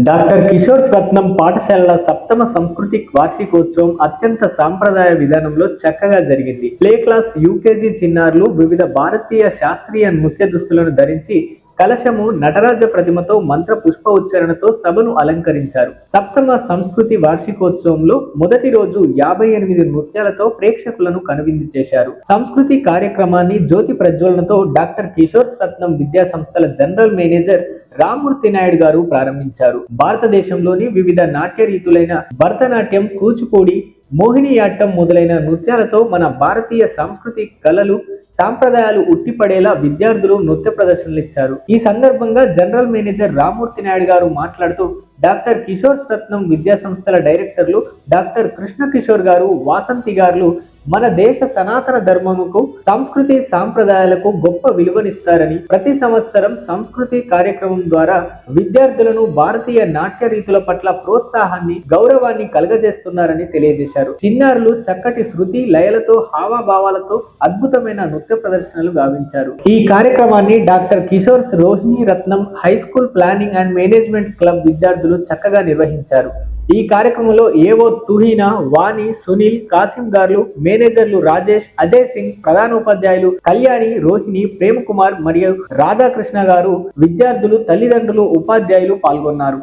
Doctor Kishore రత్నం పాఠశాలల సప్తమ సంస్కృతిక్ వార్షికోత్సవం అత్యంత సాంప్రదాయ విధానంలో చక్కగా జరిగింది. ప్లే క్లాస్ యూకేజీ చిన్నారులు వివిధ భారతీయ శాస్త్రీయ నృత్య దుస్తులను ధరించి కలశము, నటరాజ ప్రతిమతో మంత్ర పుష్ప ఉచ్చారణతో సభను అలంకరించారు. సప్తమ సంస్కృతి వార్షికోత్సవంలో మొదటి రోజు 58 నృత్యాలతో ప్రేక్షకులను కనువిందు చేశారు. సంస్కృతి కార్యక్రమాన్ని జ్యోతి ప్రజ్వలనతో డాక్టర్ కిషోర్ రత్నం విద్యా సంస్థల జనరల్ మేనేజర్ రామ్మూర్తి నాయుడు గారు ప్రారంభించారు. భారతదేశంలోని వివిధ నాట్య రీతులైన భరతనాట్యం, కూచిపూడి, మోహినియాట్టం మొదలైన నృత్యాలతో మన భారతీయ సంస్కృతి కళలు, సాంప్రదాయాలు ఉట్టిపడేలా విద్యార్థులు నృత్య ప్రదర్శనలు ఇచ్చారు. ఈ సందర్భంగా జనరల్ మేనేజర్ రామ్మూర్తి నాయుడు గారు మాట్లాడుతూ డాక్టర్ కిషోర్ రత్నం విద్యా సంస్థల డైరెక్టర్లు డాక్టర్ కృష్ణ కిషోర్ గారు, వాసంతి గారు మన దేశ సనాతన ధర్మముకు, సంస్కృతి సాంప్రదాయాలకు గొప్ప విలువనిస్తారని, ప్రతి సంవత్సరం సంస్కృతి కార్యక్రమం ద్వారా విద్యార్థులను భారతీయ నాట్య రీతుల పట్ల ప్రోత్సాహాన్ని, గౌరవాన్ని కలగజేస్తున్నారని తెలియజేశారు. చిన్నారులు చక్కటి శృతి లయలతో, హావభావాలతో అద్భుతమైన నృత్య ప్రదర్శనలు గావించారు. ఈ కార్యక్రమాన్ని doctor Kishore Rohini Ratnam high school planning and management club విద్యార్థులు చక్కగా నిర్వహించారు. ఈ కార్యక్రమంలో ఏవో తుహీనా, వాణి, సునీల్, కాసిం గారు, మేనేజర్లు రాజేష్, అజయ్ సింగ్, ప్రధానోపాధ్యాయులు కళ్యాణి, రోహిణి, ప్రేమ్ కుమార్ మరియు రాధాకృష్ణ గారు, విద్యార్థులు, తల్లిదండ్రులు, ఉపాధ్యాయులు పాల్గొన్నారు.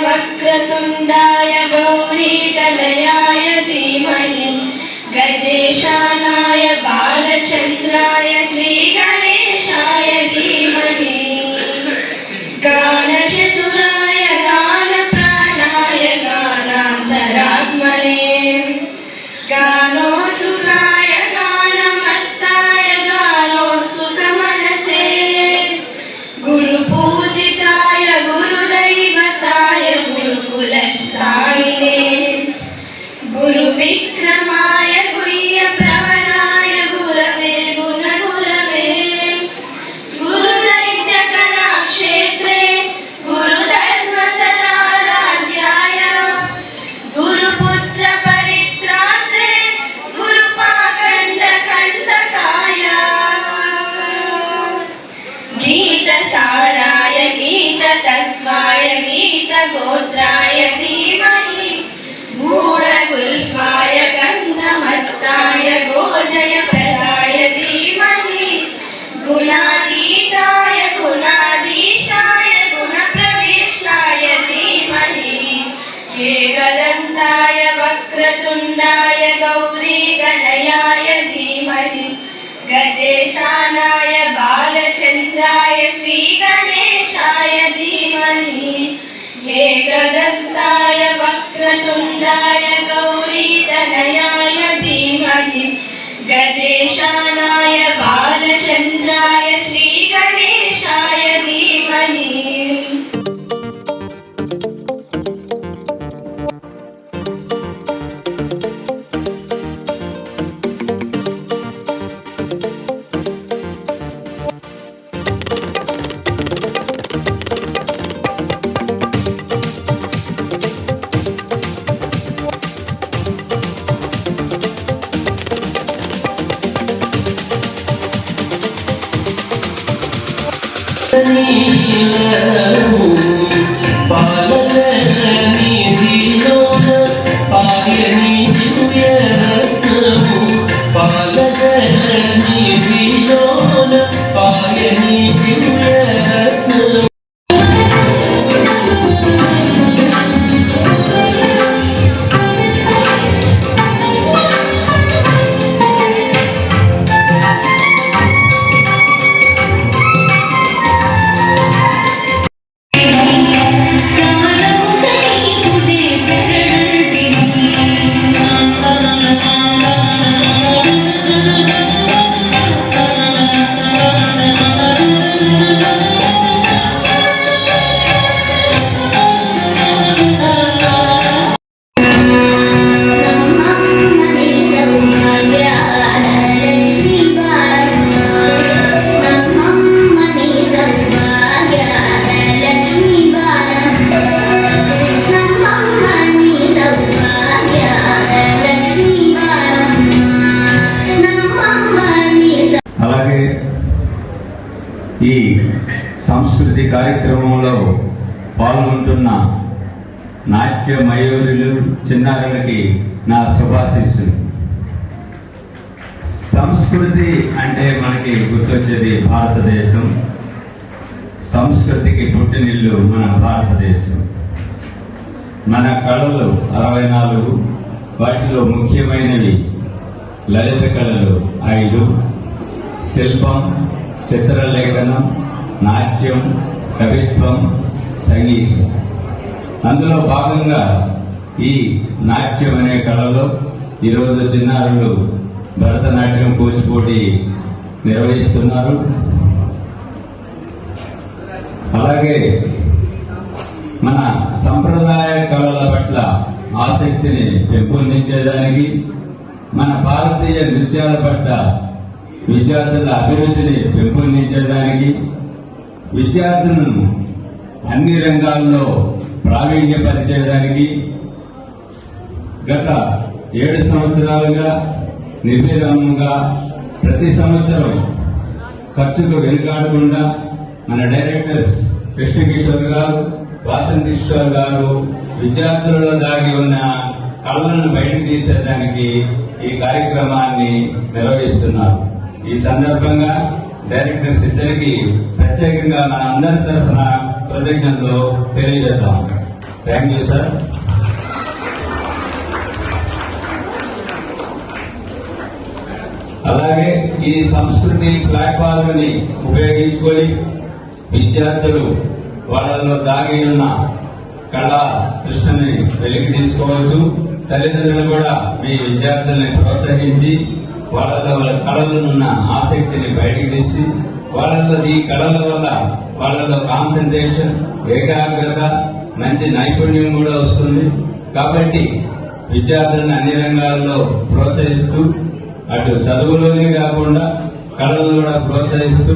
वक्रतुण्डाय गौरीतनयाय धीमहि गजेशानाय बालचन्द्राय श्रीगणेशाय धीमहि गानचतुराय गानप्राणाय गानान्तरात्मने गानोत्सुकाय गानमत्ताय गानोत्कर्षाय गोत्राय धीमहि मूढगुल्फाय गन्धमत्ताय गोजयप्रदाय धीमहि गुणातीताय गुणाधीशाय गुणप्रविष्टाय धीमहि एकदन्ताय वक्रतुण्डाय गौरीगणयाय धीमहि गजेशानाय बालचन्द्राय श्रीगणेशाय धीमहि एकदन्ताय वक्रतुण्डाय गौरीगणयाय धीमहि गजेशानाय बालचन्द्राय श्रीगणेशाय धीमहि। ఈ సంస్కృతి కార్యక్రమంలో పాల్గొంటున్న నాట్య మయూరులు చిన్నారులకి నా శుభాశీస్సులు. సంస్కృతి అంటే మనకి గుర్తొచ్చేది భారతదేశం. సంస్కృతికి పుట్టినిల్లు మన భారతదేశం. మన కళలు 64, వాటిలో ముఖ్యమైనవి లలిత కళలు 5, శిల్పం, చిత్రలేఖనం, నాట్యం, కవిత్వం, సంగీతం. అందులో భాగంగా ఈ నాట్యం అనే కళలో ఈరోజు చిన్నారులు భరతనాట్యం కూచిపూడి నిర్వహిస్తున్నారు. అలాగే మన సంప్రదాయ కళల పట్ల ఆసక్తిని పెంపొందించేదానికి, మన భారతీయ నృత్యాల పట్ల విద్యార్థుల అభిరుచిని పెంపొందించేదానికి, విద్యార్థులను అన్ని రంగాల్లో ప్రావీణ్యపరిచేదానికి గత 7 సంవత్సరాలుగా నిర్విరామంగా ప్రతి సంవత్సరం ఖర్చుకు వెనుకాడకుండా మన డైరెక్టర్స్ కృష్ణకిషోర్ గారు, వాసంత్ కిషోర్ గారు విద్యార్థులలో దాగి ఉన్న కళలను బయటకు తీసేయడానికి ఈ కార్యక్రమాన్ని నిర్వహిస్తున్నారు. ఈ సందర్భంగా డైరెక్టర్స్ ఇద్దరికి ప్రత్యేకంగా మన అందరి తరఫున కృతజ్ఞతలు తెలియజేద్దాం. Thank you sir. అలాగే ఈ సంస్కృతి ప్లాట్ఫామ్ ని ఉపయోగించుకొని విద్యార్థులు వాళ్ళలో దాగి ఉన్న కళా కృష్ణని వెలికి తీసుకోవచ్చు. తల్లిదండ్రులు కూడా మీ విద్యార్థుల్ని ప్రోత్సహించి వాళ్ళలో వాళ్ళ కళలో ఉన్న ఆసక్తిని బయటికి తీసి వాళ్ళలో ఈ కళల వల్ల వాళ్ళలో కాన్సన్ట్రేషన్, ఏకాగ్రత, మంచి నైపుణ్యం కూడా వస్తుంది. కాబట్టి విద్యార్థులను అన్ని రంగాల్లో ప్రోత్సహిస్తూ అటు చదువులోనే కాకుండా కళలను కూడా ప్రోత్సహిస్తూ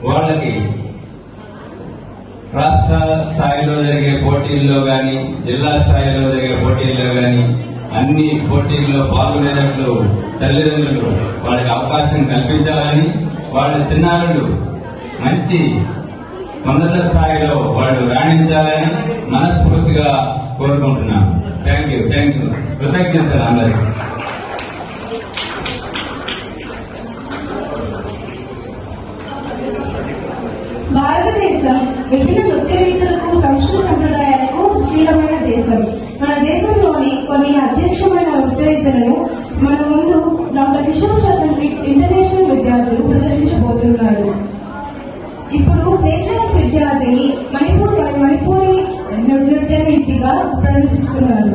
వాళ్ళకి రాష్ట్ర స్థాయిలో జరిగే పోటీల్లో కానీ, జిల్లా స్థాయిలో జరిగే పోటీల్లో కానీ అన్ని పోటీల్లో పాల్గొనేటట్లు తల్లిదండ్రులు వాళ్ళకి అవకాశం కల్పించాలని, వాళ్ళ చిన్నారులు మంచి ఉన్నత స్థాయిలో వాళ్ళు రాణించాలని మనస్ఫూర్తిగా కోరుకుంటున్నాను. థ్యాంక్ యూ కృతజ్ఞతలు అందరికీ. భారతదేశం విభిన్న నృత్య రీతులకు సంస్కృతి సంప్రదాయాలకు శీలమైన దేశం. మన దేశంలోని కొన్ని అధ్యక్షమైన నృత్య రీతులను మన ముందు డాక్టర్ కిషోర్ శర్మన్ ఇంటర్నేషనల్ విద్యార్థులు ప్రదర్శించబోతున్నారు. ఇప్పుడు ప్లే క్లాస్ విద్యార్థిని మణిపూరి నృత్య రీతిగా ప్రదర్శిస్తున్నారు.